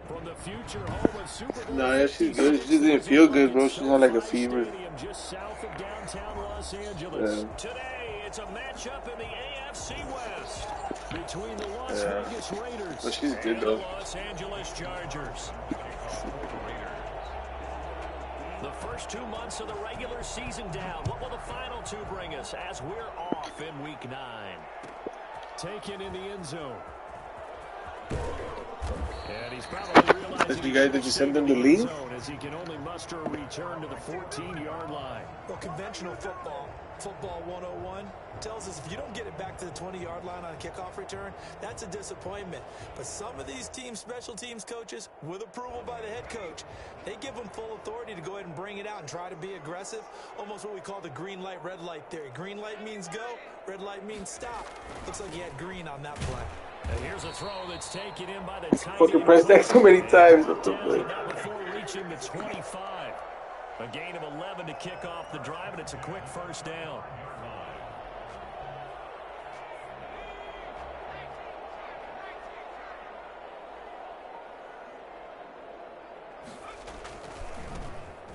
From the future home of Super Bowl Nah, yeah, she's good. She just didn't feel good, bro. She's not like a fever. Just south of downtown Los Angeles. Yeah. Today, it's a matchup in the AFC West between the Las Vegas Raiders but she's good, and though. the Los Angeles Chargers. The first 2 months of the regular season down. What will the final two bring us as we're off in Week 9? Taken in the end zone. And he's probably realizing did you send them to leave? As he can only muster a return to the 14-yard line. Well, conventional football 101, tells us if you don't get it back to the 20-yard line on a kickoff return, that's a disappointment. But some of these team special teams coaches, with approval by the head coach, they give them full authority to go ahead and bring it out and try to be aggressive. Almost what we call the green light, red light theory. Green light means go, red light means stop. Looks like he had green on that play. And here's a throw that's taken in by the tight Fucking pressed X so many times. What the fuck? Before reaching the 25. A gain of 11 to kick off the drive, and it's a quick first down.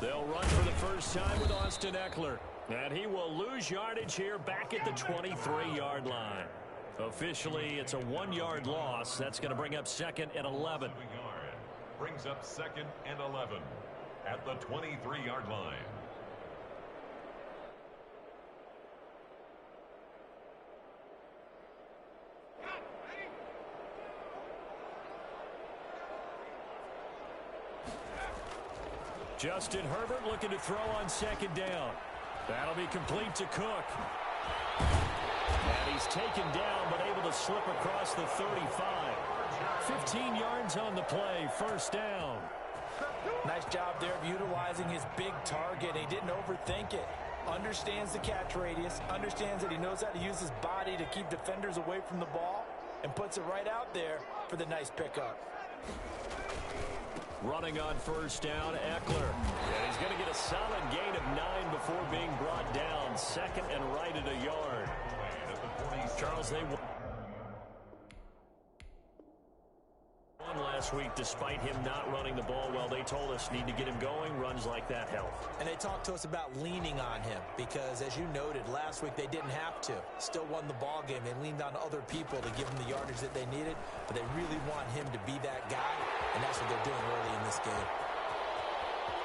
They'll run for the first time with Austin Eckler. And he will lose yardage here back at the 23-yard line. Officially, it's a 1-yard loss. That's going to bring up 2nd and 11. Brings up 2nd and 11 at the 23-yard line. Justin Herbert looking to throw on 2nd down. That'll be complete to Cook. And he's taken down, but able to slip across the 35. 15 yards on the play, first down. Nice job there of utilizing his big target. He didn't overthink it. Understands the catch radius, understands that he knows how to use his body to keep defenders away from the ball, and puts it right out there for the nice pickup. Running on first down, Eckler. And he's going to get a solid gain of 9 before being brought down. 2nd and right at a yard. Charles, they won last week despite him not running the ball well. They told us need to get him going. Runs like that help. And they talked to us about leaning on him because, as you noted, last week they didn't have to. Still won the ball game. They leaned on other people to give them the yardage that they needed, but they really want him to be that guy, and that's what they're doing early in this game.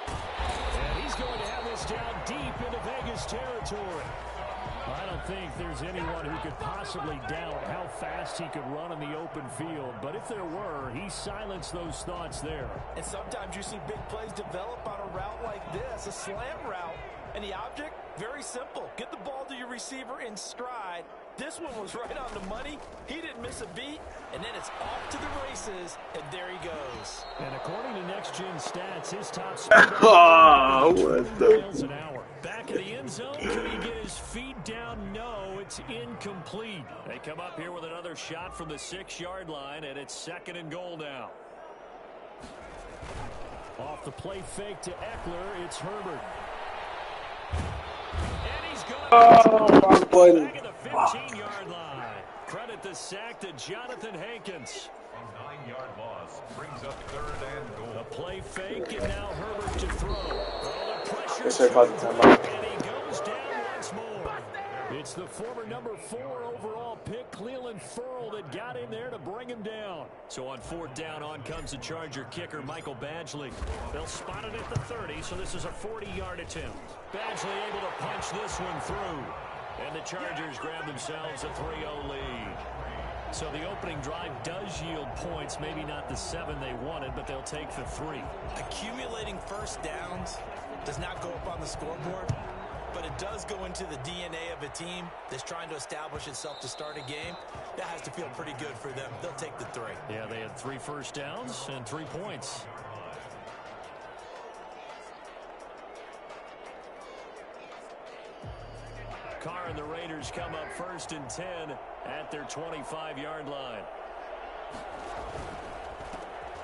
And he's going to have this down deep into Vegas territory. I don't think there's anyone who could possibly doubt how fast he could run in the open field. But if there were, he silenced those thoughts there. And sometimes you see big plays develop on a route like this, a slam route. And the object, very simple. Get the ball to your receiver in stride. This one was right on the money. He didn't miss a beat. And then it's off to the races. And there he goes. And according to NextGen stats, his top speed miles an hour. Back in the end zone, can he get his feet down? No, it's incomplete. They come up here with another shot from the 6-yard line, and it's 2nd and goal now. Off the play fake to Eckler, it's Herbert. And he's going back at the 15-yard line. Credit the sack to Jonathan Hankins. A 9-yard loss brings up 3rd and goal. A play fake, and now Herbert to throw. Oh, the pressure. And he goes down once more. It's the former number 4 overall pick, Cleveland Ferrell, that got in there to bring him down. So on 4th down, on comes the Charger kicker, Michael Badgley. They'll spot it at the 30, so this is a 40-yard attempt. Badgley able to punch this one through. And the Chargers grab themselves a 3-0 lead. So the opening drive does yield points, maybe not the 7 they wanted, but they'll take the 3. Accumulating first downs does not go up on the scoreboard. but it does go into the DNA of a team that's trying to establish itself to start a game. That has to feel pretty good for them. They'll take the 3. Yeah, they had 3 first downs and 3 points. Carr and the Raiders come up 1st and 10 at their 25-yard line.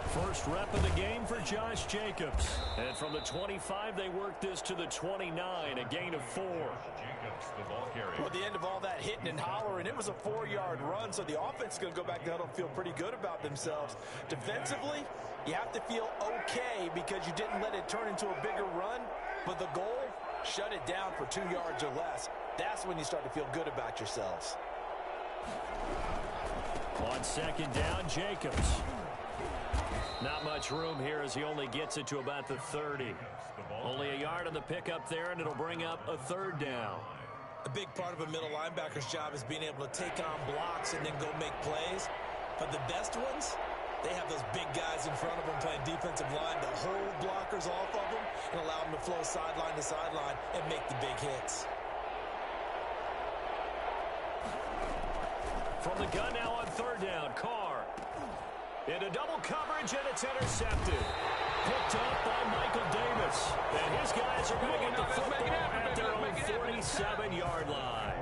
First rep of the game for Josh Jacobs. And from the 25, they work this to the 29, a gain of 4. Well, at the end of all that hitting and hollering, it was a 4-yard run, so the offense is going to go back down and feel pretty good about themselves. Defensively, you have to feel okay because you didn't let it turn into a bigger run, but the goal, shut it down for 2 yards or less. That's when you start to feel good about yourselves. On 2nd down, Jacobs. Not much room here as he only gets it to about the 30. Only a yard on the pickup there, and it'll bring up a 3rd down. A big part of a middle linebacker's job is being able to take on blocks and then go make plays. But the best ones, they have those big guys in front of them playing defensive line to hold blockers off of them and allow them to flow sideline to sideline and make the big hits. From the gun now on 3rd down, Carr. Into double coverage, and it's intercepted. Picked up by Michael Davis. And his guys are going to get the football at their own 47-yard line.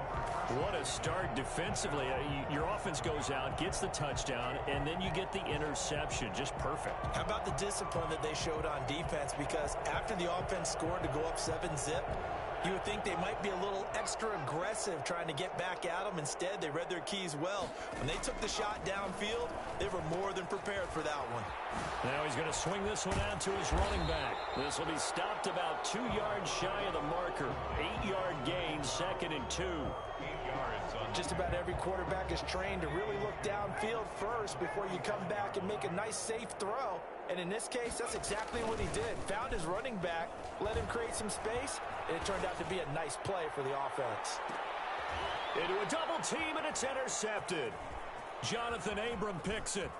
What a start defensively. Your offense goes out, gets the touchdown, and then you get the interception. Just perfect. How about the discipline that they showed on defense? Because after the offense scored to go up 7-zip, you would think they might be a little extra aggressive trying to get back at them. Instead, they read their keys well. When they took the shot downfield, they were more than prepared for that one. Now he's going to swing this one out to his running back. This will be stopped about 2 yards shy of the marker. 8-yard gain, 2nd and 2. Just about every quarterback is trained to really look downfield first before you come back and make a nice, safe throw. And in this case, that's exactly what he did. Found his running back, let him create some space, and it turned out to be a nice play for the offense. Into a double team, and it's intercepted. Jonathan Abram picks it.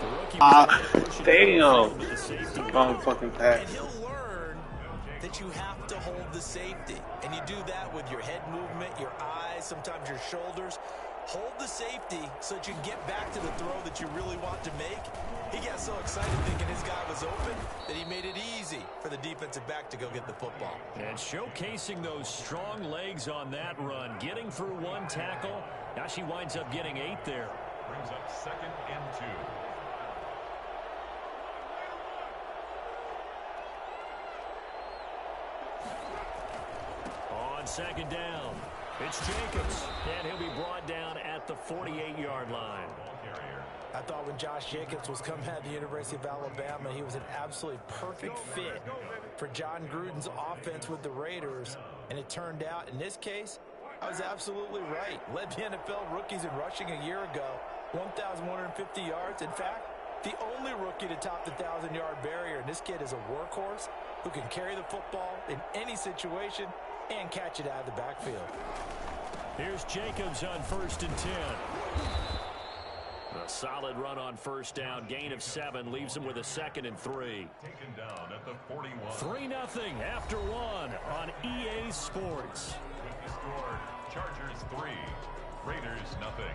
The rookie damn. Wrong fucking pass. And he'll learn that you have to hold the safety. And you do that with your head movement, your eyes, sometimes your shoulders. Hold the safety so that you can get back to the throw that you really want to make. He got so excited thinking his guy was open that he made it easy for the defensive back to go get the football. And showcasing those strong legs on that run, getting through 1 tackle. Now she winds up getting 8 there. Brings up 2nd and 2. On 2nd down, it's Jacobs, and he'll be brought down at the 48-yard line. I thought when Josh Jacobs was coming out of the University of Alabama, he was an absolutely perfect fit for John Gruden's offense with the Raiders. And it turned out, in this case, I was absolutely right. Led the NFL rookies in rushing a year ago, 1,150 yards. In fact, the only rookie to top the 1,000-yard barrier. And this kid is a workhorse who can carry the football in any situation and catch it out of the backfield. Here's Jacobs on 1st and 10. A solid run on 1st down. Gain of 7 leaves him with a 2nd and 3. Taken down at the 41. 3-0 after 1 on EA Sports. With the score, Chargers 3, Raiders 0.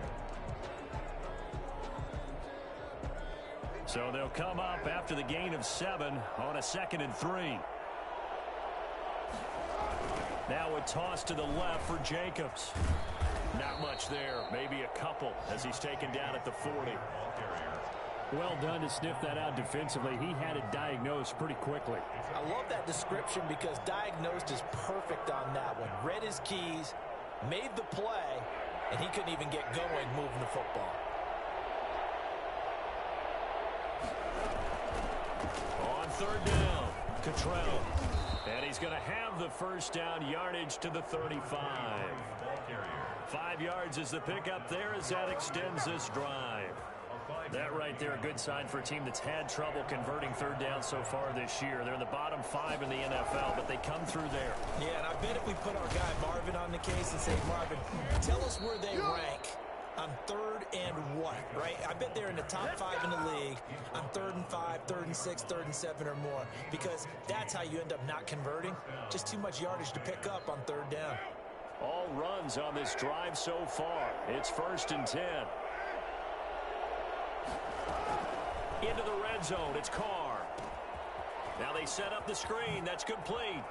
So they'll come up after the gain of 7 on a 2nd and 3. Now a toss to the left for Jacobs. Not much there, maybe a couple as he's taken down at the 40. Well done to sniff that out defensively. He had it diagnosed pretty quickly. I love that description because diagnosed is perfect on that one. Read his keys, made the play, and he couldn't even get going moving the football. On 3rd down, Cottrell. And he's going to have the 1st down, yardage to the 35. 5 yards is the pickup there as that extends this drive. That right there, a good sign for a team that's had trouble converting 3rd down so far this year. They're in the bottom 5 in the NFL, but they come through there. Yeah, and I bet if we put our guy Marvin on the case and say, Marvin, tell us where they rank on 3rd and 1, right? I bet they're in the top 5 in the league on 3rd and 5, 3rd and 6, 3rd and 7 or more, because that's how you end up not converting. Just too much yardage to pick up on 3rd down. All runs on this drive so far. It's 1st and 10. Into the red zone. It's Carr. Now they set up the screen. That's complete.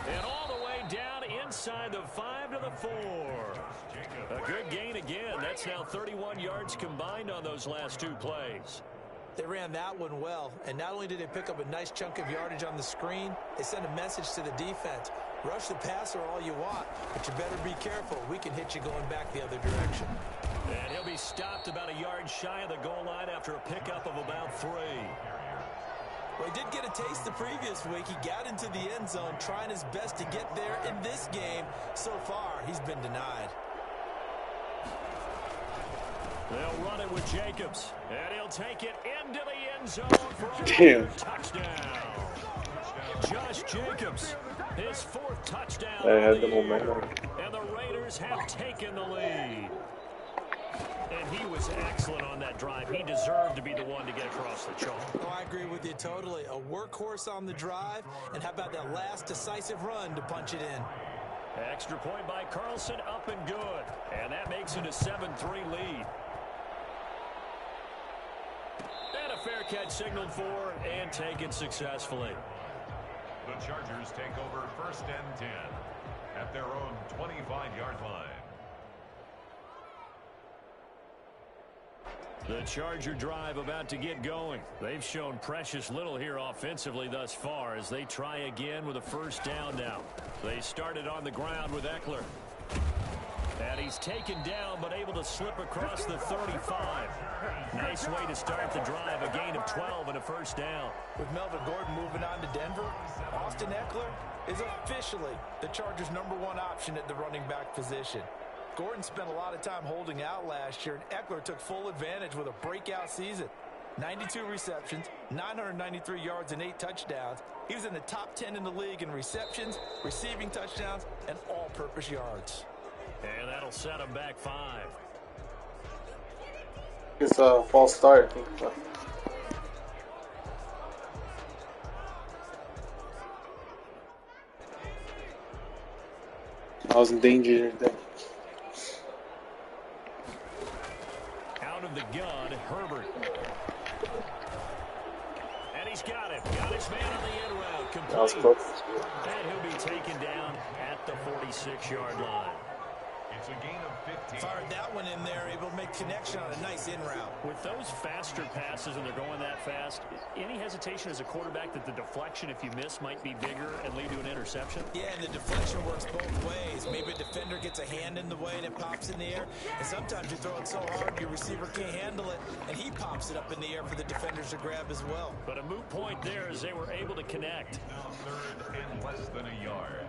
And all the way down inside the 5 to the 4. A good gain again. That's now 31 yards combined on those last 2 plays. They ran that one well, and not only did they pick up a nice chunk of yardage on the screen, they sent a message to the defense. Rush the passer all you want, but you better be careful. We can hit you going back the other direction. And he'll be stopped about a yard shy of the goal line after a pickup of about 3. Well, he did get a taste the previous week. He got into the end zone, trying his best to get there in this game. So far, he's been denied. They'll run it with Jacobs, and he'll take it into the end zone for a touchdown. Josh Jacobs, his 4th touchdown. I had the momentum. And the Raiders have taken the lead. And he was excellent on that drive. He deserved to be the one to get across the chalk. Oh, I agree with you totally. A workhorse on the drive, and how about that last decisive run to punch it in? Extra point by Carlson, up and good. And that makes it a 7-3 lead. And a fair catch signaled for and taken successfully. The Chargers take over 1st and 10 at their own 25-yard line. The Charger drive about to get going. They've shown precious little here offensively thus far as they try again with a 1st down now. They started on the ground with Eckler. And he's taken down but able to slip across the 35. Nice way to start the drive, a gain of 12 and a 1st down. With Melvin Gordon moving on to Denver, Austin Eckler is officially the Chargers' #1 option at the running back position. Gordon spent a lot of time holding out last year, and Eckler took full advantage with a breakout season. 92 receptions, 993 yards, and 8 touchdowns. He was in the top 10 in the league in receptions, receiving touchdowns, and all-purpose yards. And that'll set him back 5. It's a false start, I think. I was in danger there. Out of the gun, Herbert. And he's got it. Got his man on the end route. Complete. That was close. And he'll be taken down at the 46-yard line. It's a gain of 15. Fired that one in there, able to make connection on a nice in route. With those faster passes and they're going that fast, any hesitation as a quarterback that the deflection, if you miss, might be bigger and lead to an interception? Yeah, and the deflection works both ways. Maybe a defender gets a hand in the way and it pops in the air, and sometimes you throw it so hard your receiver can't handle it, and he pops it up in the air for the defenders to grab as well. But a moot point there as they were able to connect. Now 3rd and less than a yard.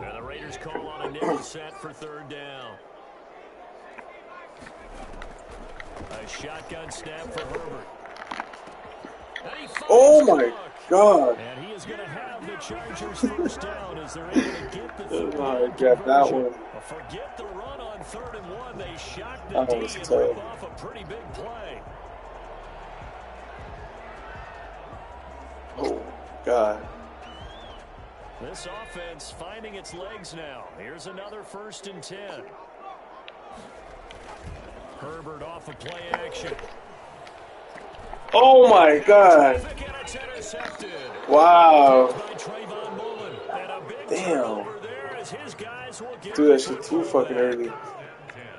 And the Raiders call on a nickel set for 3rd down. A shotgun snap for Herbert. Oh my God! And he is going to have the Chargers 1st down as they're able to get the I got that one. Forget the run on 3rd and 1. They shot the That D was and tough. rip off a pretty big play. Oh God! This offense finding its legs now. Here's another 1st and 10. Herbert off of play action. Oh my God! It's intercepted. Wow! By Trayvon Mullen. And a big Damn! turnover there as his guys will get Dude, that shit too fucking early.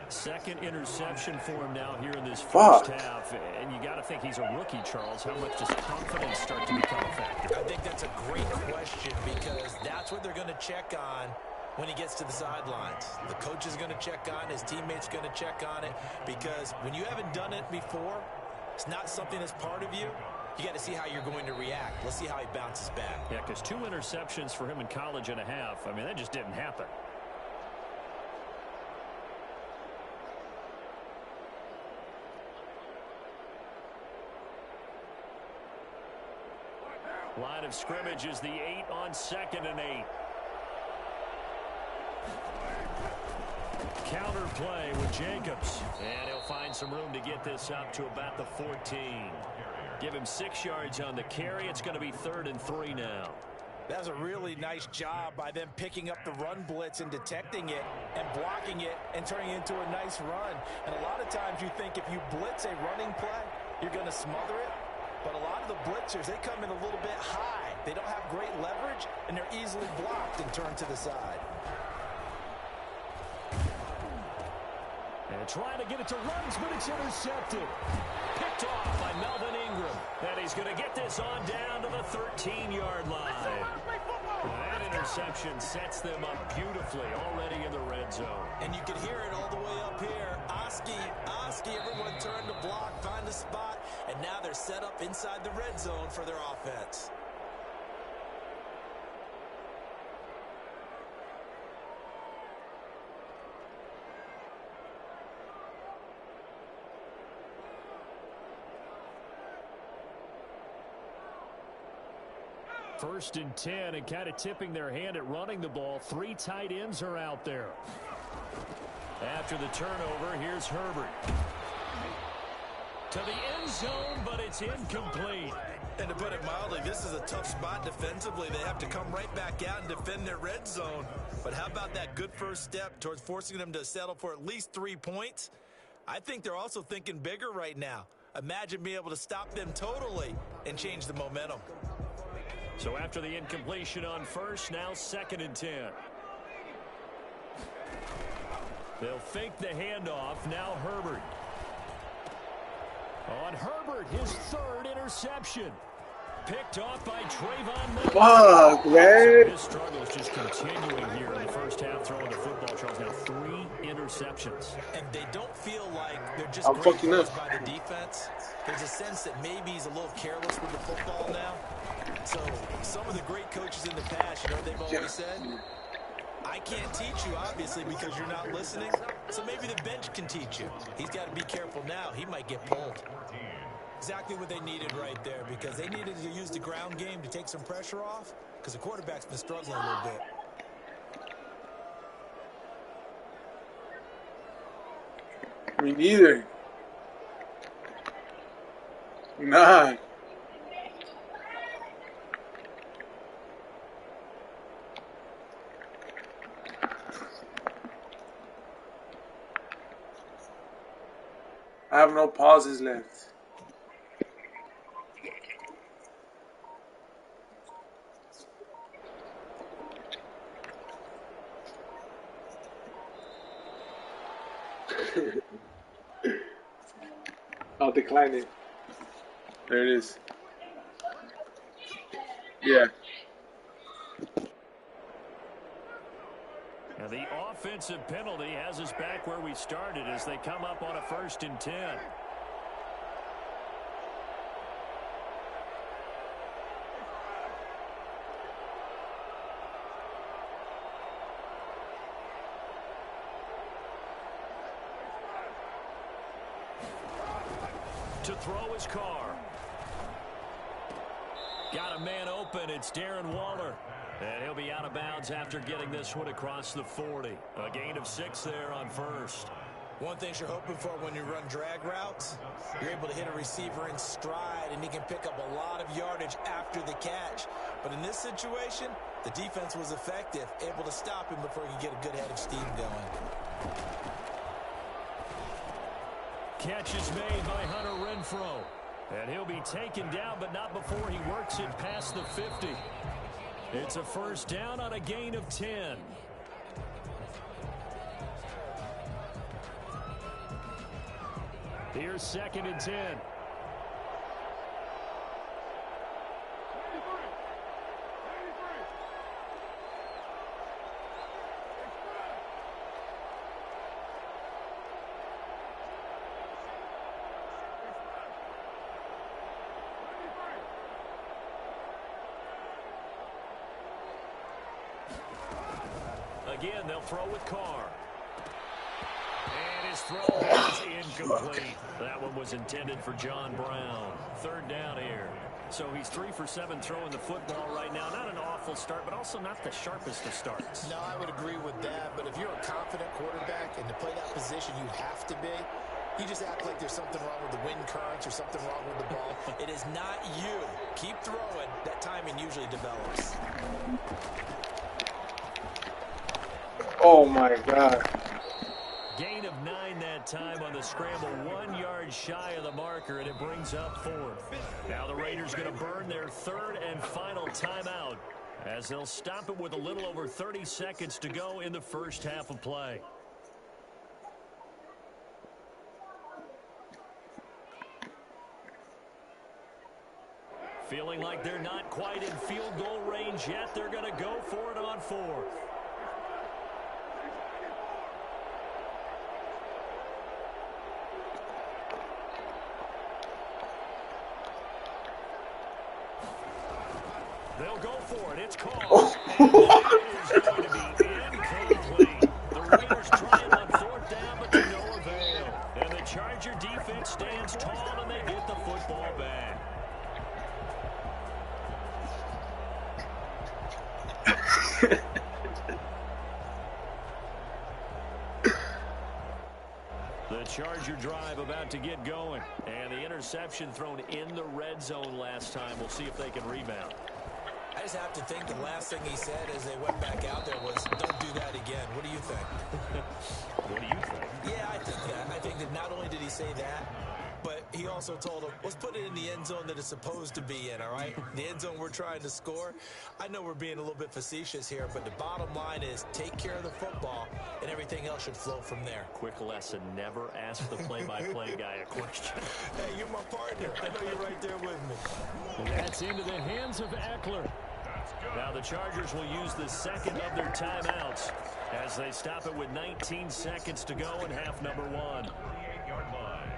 2nd interception for him now here in this 1st Fuck. half. And you got to think he's a rookie, Charles. How much does confidence start to become a factor? I think that's a great question because that's what they're going to check on when he gets to the sidelines. The coach is going to check on, his teammates going to check on it, because when you haven't done it before, it's not something that's part of you. You got to see how you're going to react. Let's see how he bounces back. Yeah, because 2 interceptions for him in college and a half. I mean, that just didn't happen. Line of scrimmage is the 8 on 2nd and 8. Counter play with Jacobs. And he'll find some room to get this up to about the 14. Give him 6 yards on the carry. It's going to be 3rd and 3 now. That was a really nice job by them picking up the run blitz and detecting it and blocking it and turning it into a nice run. And a lot of times you think if you blitz a running play, you're going to smother it. But a lot of the blitzers, they come in a little bit high. They don't have great leverage, and they're easily blocked and turned to the side. And trying to get it to runs, but it's intercepted. Picked off by Melvin Ingram. And he's going to get this on down to the 13-yard line. That interception sets them up beautifully already in the red zone. And you can hear it all the way up here. Oski, everyone turned to block, find a spot, and now they're set up inside the red zone for their offense. First and 10, and kind of tipping their hand at running the ball. 3 tight ends are out there. After the turnover, here's Herbert. To the end zone, but it's incomplete. And to put it mildly, this is a tough spot defensively. They have to come right back out and defend their red zone. But how about that good first step towards forcing them to settle for at least 3 points? I think they're also thinking bigger right now. Imagine being able to stop them totally and change the momentum. So after the incompletion on first, now 2nd and 10. They'll fake the handoff. Now Herbert. On Herbert, his 3rd interception. Picked off by Trayvon Milton. Fuck, man. His struggle is just continuing here in the first half, throwing the football. Charles, now 3 interceptions. And they don't feel like they're just I'm fucking up by the defense. There's a sense that maybe he's a little careless with the football now. So some of the great coaches in the past, you know what they've always said? I can't teach you, obviously, because you're not listening. So maybe the bench can teach you. He's got to be careful now. He might get pulled. Exactly what they needed right there, because they needed to use the ground game to take some pressure off, because the quarterback's been struggling a little bit. Me neither. Nah. I have no pauses left. I'll decline it. There it is. Yeah. Now the offensive penalty has us back where we started as they come up on a 1st and 10. To throw his car. Got a man open. It's Darren Waller. And he'll be out of bounds after getting this one across the 40. A gain of 6 there on first. One thing you're hoping for when you run drag routes, you're able to hit a receiver in stride, and he can pick up a lot of yardage after the catch. But in this situation, the defense was effective, able to stop him before he could get a good head of steam going. Catch is made by Hunter Renfrow. And he'll be taken down, but not before he works it past the 50. It's a first down on a gain of 10. Here's 2nd and 10. Again, they'll throw with Carr. And his throw is incomplete. That one was intended for John Brown. 3rd down here. So he's 3 for 7 throwing the football right now. Not an awful start, but also not the sharpest of starts. No, I would agree with that. But if you're a confident quarterback and to play that position, you have to be. You just act like there's something wrong with the wind currents or something wrong with the ball. It is not you. Keep throwing. That timing usually develops. Oh, my God. Gain of 9 that time on the scramble. 1 yard shy of the marker, and it brings up 4th. Now the Raiders going to burn their 3rd and final timeout as they'll stop it with a little over 30 seconds to go in the first half of play. Feeling like they're not quite in field goal range yet. They're going to go for it on 4th. They'll go for it. It's called. And it is going to be incomplete. The Raiders trying on 4th down, but to no avail. And the Charger defense stands tall, and they get the football back. The Charger drive about to get going. And the interception thrown in the red zone last time. We'll see if they can rebound. I just have to think the last thing he said as they went back out there was, don't do that again. What do you think? What do you think? Yeah, I think that. I think that not only did he say that, but he also told him, let's put it in the end zone that it's supposed to be in, all right? The end zone we're trying to score. I know we're being a little bit facetious here, but the bottom line is take care of the football, and everything else should flow from there. Quick lesson, never ask the play-by-play guy a question. Hey, you're my partner. I know you're right there with me. And that's into the hands of Eckler. Now the Chargers will use the 2nd of their timeouts as they stop it with 19 seconds to go in half number 1. 38-yard line.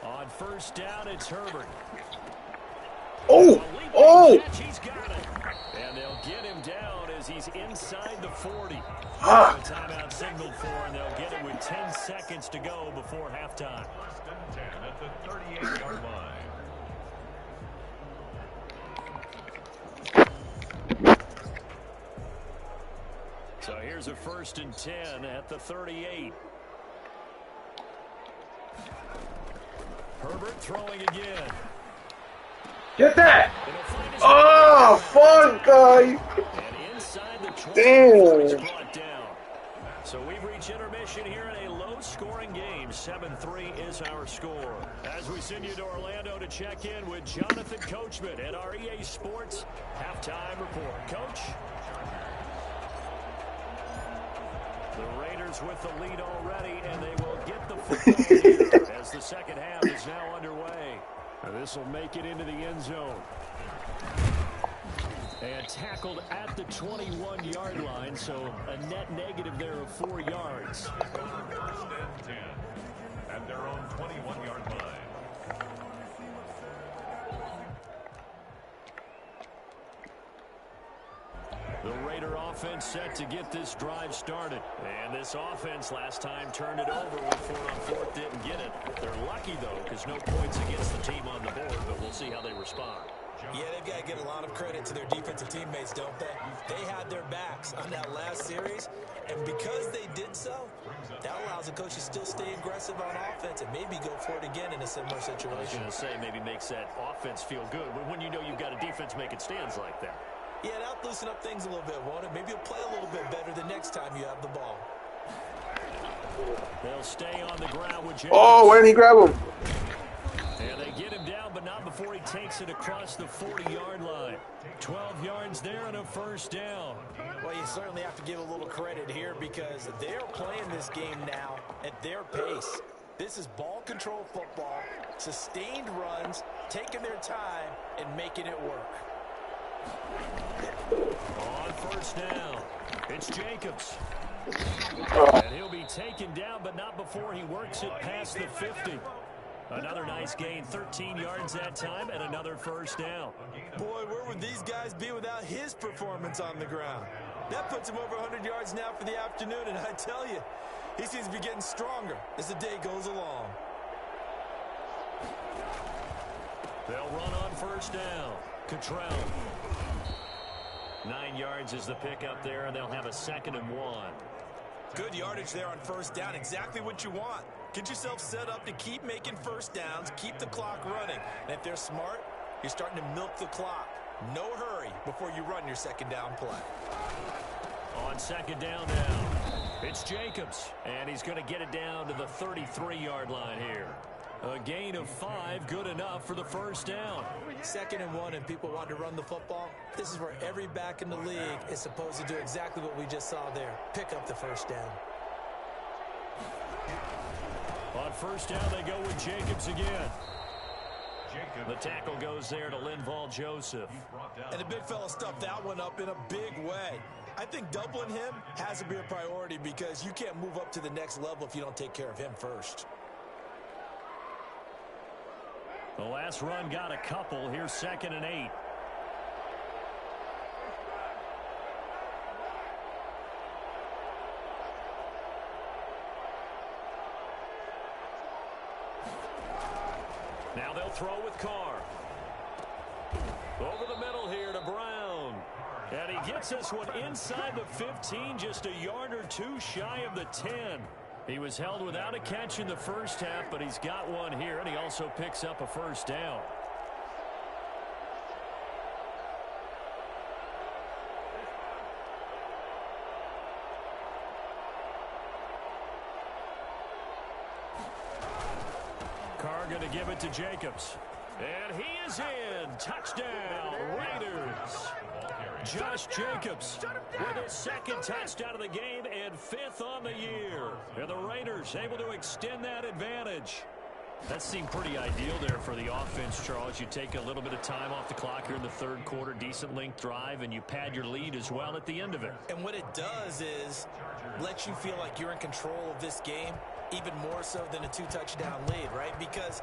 On 1st down, it's Herbert. Oh! Oh! He's got it. And they'll get him down as he's inside the 40. Ah. The timeout signaled for, and they'll get it with 10 seconds to go before halftime. 1st and 10 at the 38-yard line. So here's a 1st and 10 at the 38. Herbert throwing again. Get that! Oh, fuck, guy! And inside the 20, Damn. he's brought down. So we've reached intermission here in a low-scoring game. 7-3 is our score. As we send you to Orlando to check in with Jonathan Coachman at our EA Sports Halftime Report. Coach? The Raiders with the lead already, and they will get the football here as the second half is now underway. And this will make it into the end zone. And tackled at the 21-yard line, so a net negative there of 4 yards. 1st and 10 at their own 21-yard line. The Raider offense set to get this drive started. And this offense last time turned it over with 4 on 4th, didn't get it. They're lucky, though, because no points against the team on the board, but we'll see how they respond. Yeah, they've got to give a lot of credit to their defensive teammates, don't they? They had their backs on that last series, and because they did so, that allows the coach to still stay aggressive on offense and maybe go for it again in a similar situation. I was going to say maybe makes that offense feel good, but when you know you've got a defense making stands like that. Yeah, that'll loosen up things a little bit, won't it? Maybe you'll play a little bit better the next time you have the ball. They'll stay on the ground with Jacobs. Oh, where did he grab him? And they get him down, but not before he takes it across the 40-yard line. 12 yards there and a 1st down. Well, you certainly have to give a little credit here because they're playing this game now at their pace. This is ball control football, sustained runs, taking their time, and making it work. On 1st down, it's Jacobs. And he'll be taken down, but not before he works it past the 50. Another nice gain, 13 yards that time, and another 1st down. Boy, where would these guys be without his performance on the ground? That puts him over 100 yards now for the afternoon, and I tell you, he seems to be getting stronger as the day goes along. They'll run on first down. Cottrell. 9 yards is the pickup there, and they'll have a 2nd and 1. Good yardage there on first down. Exactly what you want. Get yourself set up to keep making first downs, keep the clock running. And if they're smart, you're starting to milk the clock. No hurry before you run your 2nd down play. On 2nd down now, it's Jacobs, and he's going to get it down to the 33-yard line here. A gain of 5, good enough for the first down. 2nd and 1, and people want to run the football. This is where every back in the league is supposed to do exactly what we just saw there. Pick up the first down. On first down, they go with Jacobs again. The tackle goes there to Linval Joseph. And the big fella stuffed that one up in a big way. I think doubling him has to be a priority because you can't move up to the next level if you don't take care of him first. The last run got a couple. Here's 2nd and 8. Now they'll throw with Carr. Over the middle here to Brown. And he gets this one inside the 15, just a yard or two shy of the 10. He was held without a catch in the first half, but he's got one here, and he also picks up a first down. Carr going to give it to Jacobs. And he is in. Touchdown, Raiders. Josh Jacobs with his 2nd touchdown of the game and 5th on the year. And the Raiders able to extend that advantage. That seemed pretty ideal there for the offense, Charles. You take a little bit of time off the clock here in the 3rd quarter, decent length drive, and you pad your lead as well at the end of it. And what it does is let you feel like you're in control of this game, even more so than a 2-touchdown lead, right? Because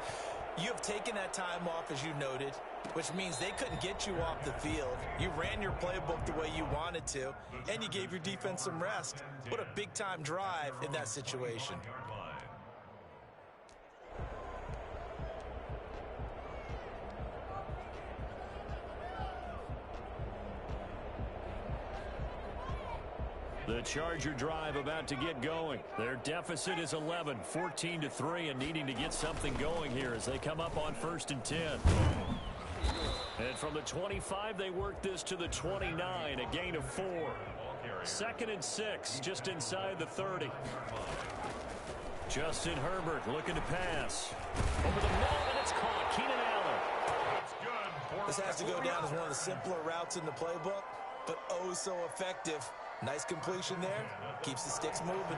you have taken that time off, as you noted, which means they couldn't get you off the field. You ran your playbook the way you wanted to, and you gave your defense some rest. What a big-time drive in that situation. The Charger drive about to get going. Their deficit is 11, 14-3, and needing to get something going here as they come up on 1st and 10. And from the 25, they work this to the 29, a gain of 4. 2nd and 6, just inside the 30. Justin Herbert looking to pass. Over the middle, and it's caught. Keenan Allen. This has to go down as one of the simpler routes in the playbook, but oh so effective. Nice completion there. Keeps the sticks moving.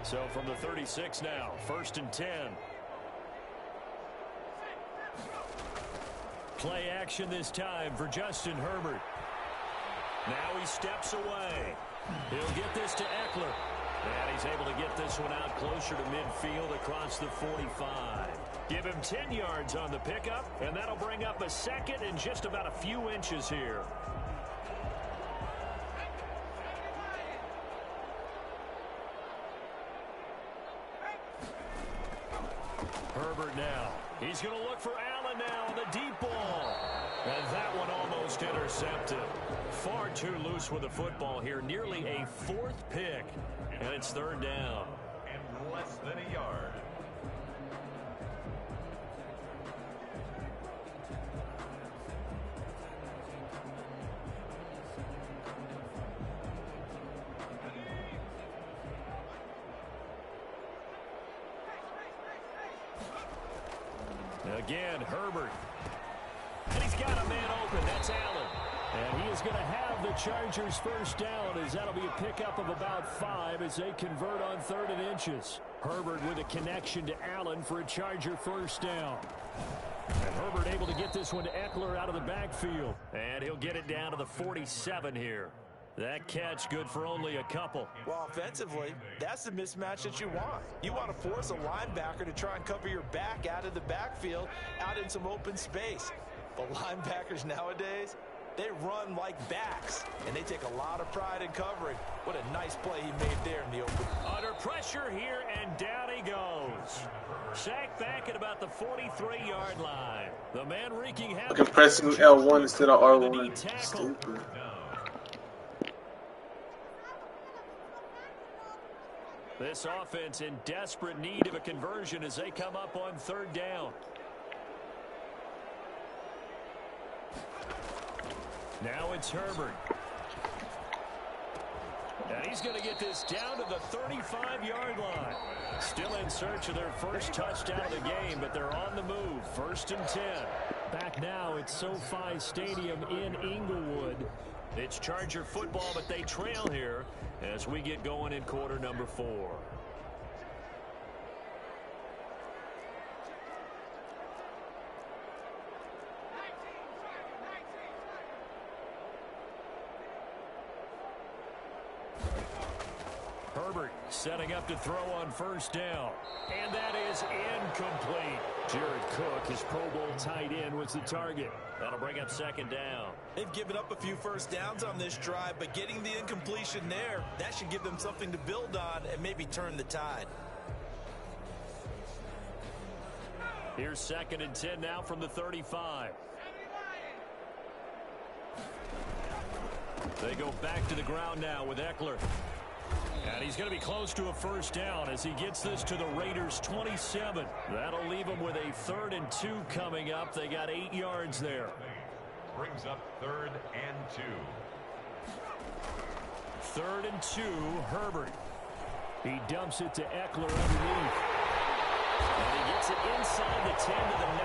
So from the 36 now, 1st and 10. Play action this time for Justin Herbert. Now he steps away. He'll get this to Eckler. And he's able to get this one out closer to midfield across the 45. Give him 10 yards on the pickup, and that'll bring up a 2nd and just about a few inches here. Herbert now. He's going to look for Allen now on the deep ball. And that one almost intercepted. Far too loose with the football here. Nearly a 4th pick. And it's 3rd down. And less than a yard. Again, Herbert. And he's got a man open. That's Allen. And he is going to have the Chargers first down as that'll be a pickup of about 5 as they convert on 3rd and inches. Herbert with a connection to Allen for a Charger first down. And Herbert able to get this one to Eckler out of the backfield. And he'll get it down to the 47 here. That catch good for only a couple. Well, offensively, that's the mismatch that you want. You want to force a linebacker to try and cover your back out of the backfield, out in some open space. But linebackers nowadays, they run like backs, and they take a lot of pride in covering. What a nice play he made there in the open. Under pressure here, and down he goes. Sacked back at about the 43-yard line. The man wreaking havoc. I can press L1 instead of R1. Stupid. This offense in desperate need of a conversion as they come up on third down. Now it's Herbert. And he's going to get this down to the 35-yard line. Still in search of their first touchdown of the game, but they're on the move. 1st and 10. Back now at SoFi Stadium in Inglewood. It's Charger football, but they trail here as we get going in quarter number 4. Herbert setting up to throw on 1st down. And that is incomplete. Jared Cook, his Pro Bowl tight end, was the target. That'll bring up 2nd down. They've given up a few first downs on this drive, but getting the incompletion there, that should give them something to build on and maybe turn the tide. Here's 2nd and 10 now from the 35. They go back to the ground now with Eckler. And he's going to be close to a 1st down as he gets this to the Raiders' 27. That'll leave them with a 3rd and 2 coming up. They got 8 yards there. Brings up 3rd and 2. 3rd and 2, Herbert. He dumps it to Eckler underneath. And he gets it inside the 10 to the 9.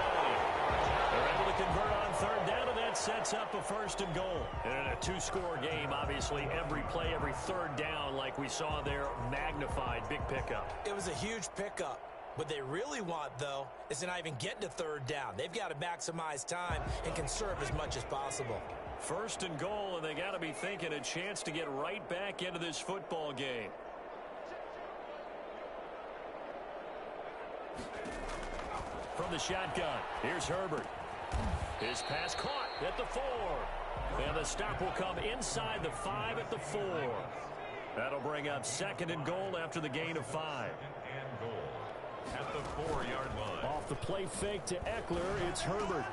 They're able to convert on 3rd down, and that sets up a 1st and goal. And in a 2-score game, obviously, every play, every 3rd down, like we saw there, magnified. Big pickup. It was a huge pickup. What they really want, though, is to not even get to 3rd down. They've got to maximize time and conserve as much as possible. 1st and goal, and they got to be thinking a chance to get right back into this football game. From the shotgun, here's Herbert. His pass caught at the 4. And the stop will come inside the 5 at the 4. That'll bring up 2nd and goal after the gain of 5. And goal at the 4-yard line. Off the play fake to Eckler, it's Herbert.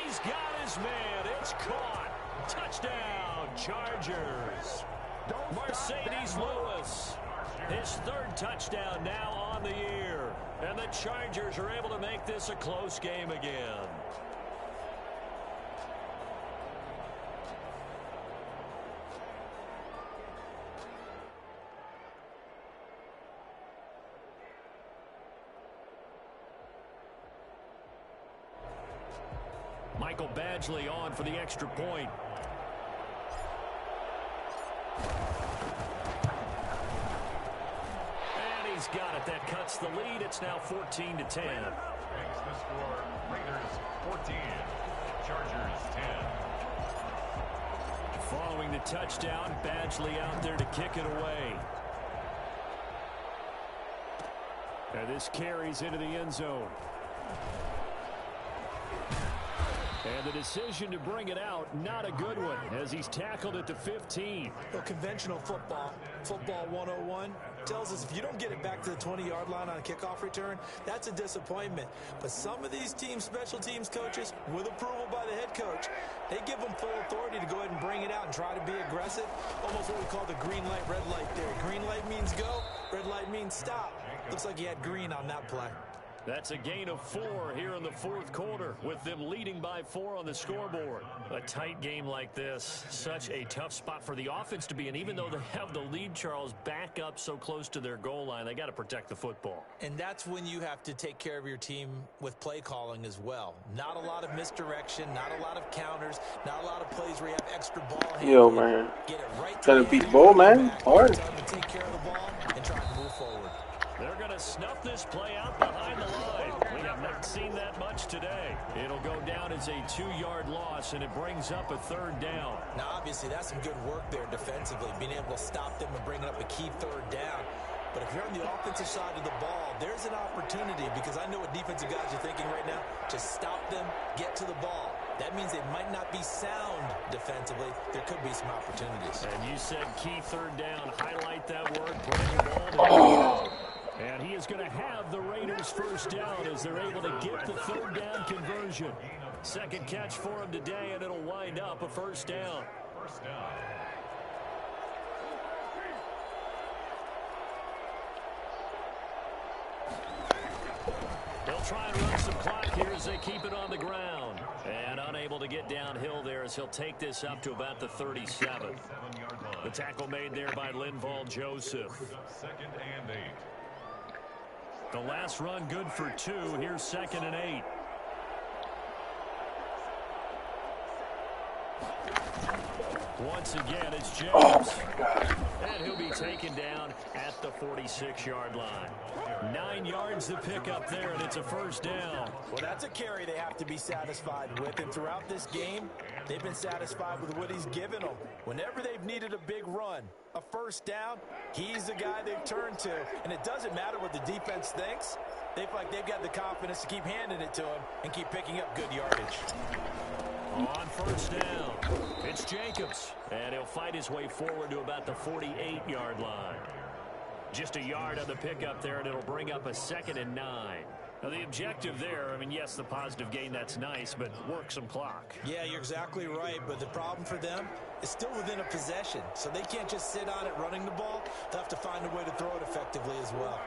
He's got his man. It's caught. Touchdown, Chargers. Mercedes Lewis. His 3rd touchdown now on the year. And the Chargers are able to make this a close game again. Michael Badgley on for the extra point. And he's got it. That cuts the lead. It's now 14-10. Makes the score Raiders 14, Chargers 10. Following the touchdown, Badgley out there to kick it away. And this carries into the end zone. And the decision to bring it out, not a good one, as he's tackled at the 15. Well, conventional football 101, tells us if you don't get it back to the 20-yard line on a kickoff return, that's a disappointment. But some of these special teams coaches, with approval by the head coach, they give them full authority to go ahead and bring it out and try to be aggressive. Almost what we call the green light, red light theory. Green light means go, red light means stop. Looks like he had green on that play. That's a gain of 4 here in the 4th quarter, with them leading by 4 on the scoreboard. A tight game like this, such a tough spot for the offense to be in. Even though they have the lead, Charles, back up so close to their goal line, they got to protect the football. And that's when you have to take care of your team with play calling as well. Not a lot of misdirection, not a lot of counters, not a lot of plays where you have extra ball handling. Yo, man. Get it right Trying to beat Bull, man. Hard. Take care of the ball and try to move forward. They're going to snuff this play out behind the line. We got I've not seen that much today. It'll go down as a 2-yard loss, and it brings up a 3rd down. Now, obviously, that's some good work there defensively, being able to stop them and bringing up a key 3rd down. But if you're on the offensive side of the ball, there's an opportunity, because I know what defensive guys are thinking right now. Just stop them, get to the ball. That means they might not be sound defensively. There could be some opportunities. And you said key 3rd down. Highlight that word. Bring the ball to And he is going to have the Raiders' 1st down as they're able to get the 3rd down conversion. 2nd catch for him today, and it'll wind up a 1st down. 1st down. They'll try and run some clock here as they keep it on the ground. And unable to get downhill there as he'll take this up to about the 37. The tackle made there by Linval Joseph. 2nd and 8. The last run good for 2. Here's 2nd and 8. Once again, it's James. And he'll be taken down at the 46-yard line. 9 yards to pick up there, and it's a 1st down. Well, that's a carry they have to be satisfied with. And throughout this game, they've been satisfied with what he's given them. Whenever they've needed a big run, a 1st down, he's the guy they've turned to. And it doesn't matter what the defense thinks. They feel like they've got the confidence to keep handing it to him and keep picking up good yardage. On 1st down, it's Jacobs, and he'll fight his way forward to about the 48-yard line. Just a yard on the pickup there, and it'll bring up a 2nd and 9. Now, the objective there, I mean, yes, the positive gain, that's nice, but work some clock. Yeah, you're exactly right, but the problem for them is still within a possession, so they can't just sit on it running the ball. They'll have to find a way to throw it effectively as well.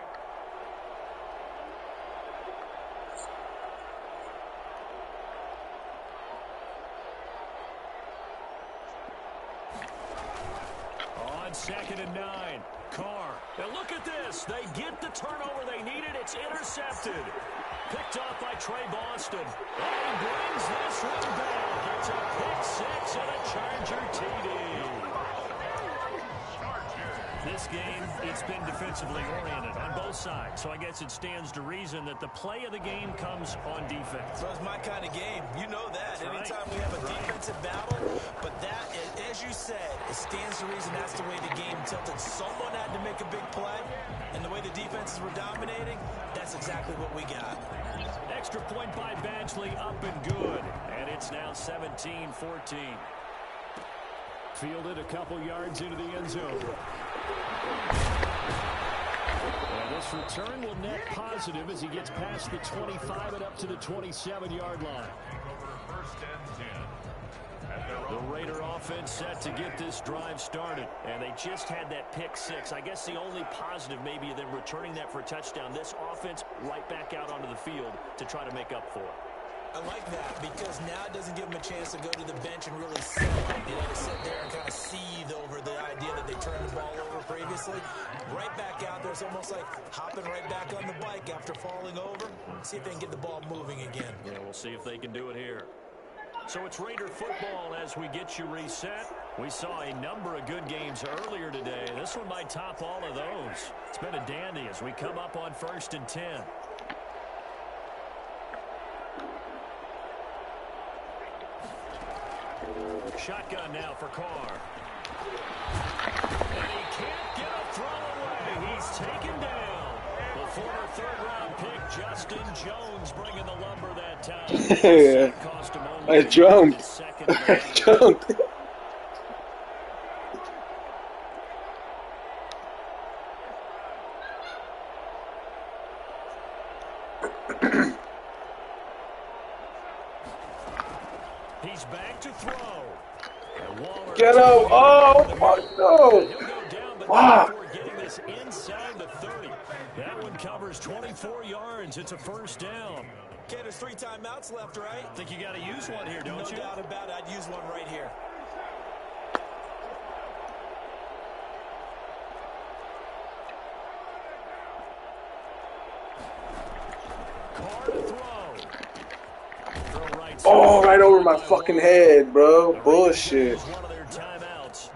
On 2nd and 9, Carr. And look at this. They get the turnover they needed. It's intercepted. Picked off by Trey Boston. And he brings this one back. It's a pick 6 and a Charger TD. This game, it's been defensively oriented on both sides. So I guess it stands to reason that the play of the game comes on defense. So it's my kind of game. You know that. That's Anytime right. we have a defensive battle, but that, as you said, it stands to reason that's the way the game tilted. Someone had to make a big play, and the way the defenses were dominating, that's exactly what we got. Extra point by Badgley, up and good. And it's now 17-14. Fielded a couple yards into the end zone. And this return will net positive as he gets past the 25 and up to the 27-yard line. The Raider offense set to get this drive started. And they just had that pick 6. I guess the only positive maybe of them returning that for a touchdown. This offense right back out onto the field to try to make up for it. I like that because now it doesn't give them a chance to go to the bench and really sit. They let it sit there and kind of seethe over the idea that they turned the ball over previously. Right back out there. It's almost like hopping right back on the bike after falling over. See if they can get the ball moving again. Yeah, we'll see if they can do it here. So it's Raider football as we get you reset. We saw a number of good games earlier today. This one might top all of those. It's been a dandy as we come up on 1st and 10. Shotgun now for Carr. And he can't get a throw away. He's taken down. The former 3rd-round pick, Justin Jones, bringing the lumber that time. Yeah. I jumped. I jumped. He's back to throw. Get out. Oh, fuck no. Wow. Getting this inside the 30. That one covers 24 yards. It's a 1st down. Okay, there's 3 timeouts left, right? Think you got to use one here, don't you? No doubt about it. I'd use one right here. Carr to throw. Oh, right over my fucking head, bro. Bullshit. One of their timeouts.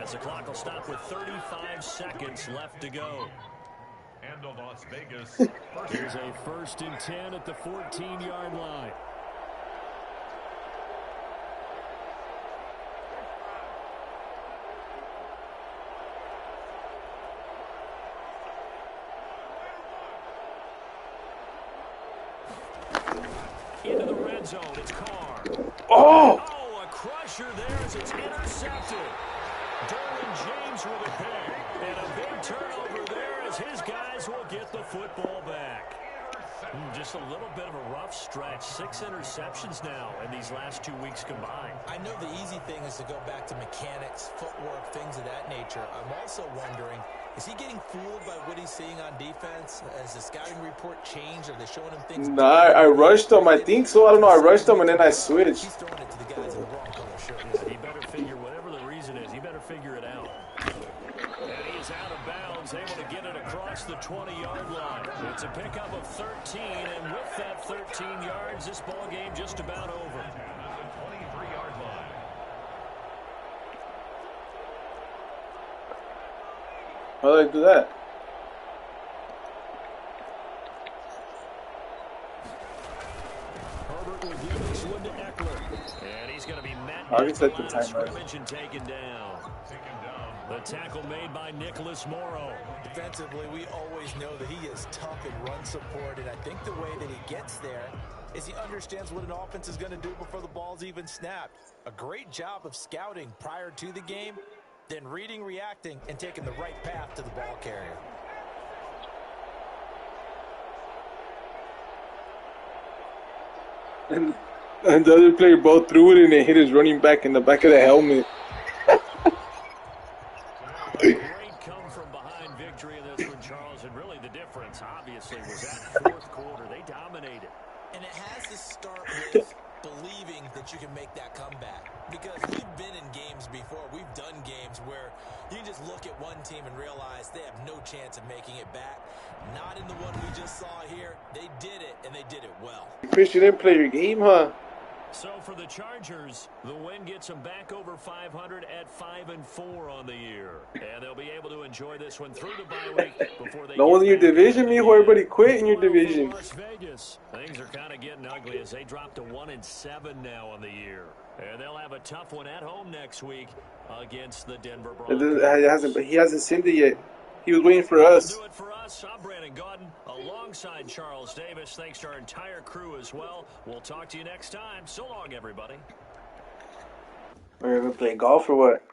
As the clock will stop with 35 seconds left to go. And a Las Vegas. Here's a 1st and 10 at the 14-yard line. Into the red zone, it's Carr. Oh! Oh, a crusher there as it's intercepted. Derwin James with a pick. And a big turnover there as his guys will get the football back. Just a little bit of a rough stretch. 6 interceptions now in these last 2 weeks combined. I know the easy thing is to go back to mechanics, footwork, things of that nature. I'm also wondering, is he getting fooled by what he's seeing on defense? Has the scouting report changed? Are they showing him things? Nah, I rushed him. I think so. I don't know. I rushed him and then I switched. He's throwing it to the guys in the wrong color shirt. Yeah, he better figure, whatever the reason is, he better figure it out. And he's out of bounds, able to get it across the 20-yard line. It's a pickup of 13, and with that 13 yards, this ball game just about over. 23-yard line. How did I do that? Herbert will give this one to Eckler. And he's going to be met I at just the set the line of timer. scrimmage and taken down. The tackle made by Nicholas Morrow. Defensively, we always know that he is tough in run support, and I think the way that he gets there is he understands what an offense is going to do before the ball's even snapped. A great job of scouting prior to the game, then reading, reacting, and taking the right path to the ball carrier. And the other player both threw it and it hit his running back in the back of the helmet. Great come from behind victory in this one, Charles, and really the difference, obviously, was that 4th quarter. They dominated. And it has to start with believing that you can make that comeback. Because we've been in games before. We've done games where you can just look at one team and realize they have no chance of making it back. Not in the one we just saw here. They did it, and they did it well. Chris, you didn't play your game, huh? So for the Chargers, the win gets them back over 500 at 5-4 on the year. And they'll be able to enjoy this one through the bye week before they No one in your division, mijo. Everybody quit in your division. Las Vegas. Things are kind of getting ugly as they drop to 1-7 now on the year. And they'll have a tough one at home next week against the Denver Broncos. He hasn't seen it yet. He was waiting for us. That'll do it for us. I'm Brandon Gaudin alongside Charles Davis. Thanks to our entire crew as well. We'll talk to you next time. So long, everybody. We're going to play golf or what?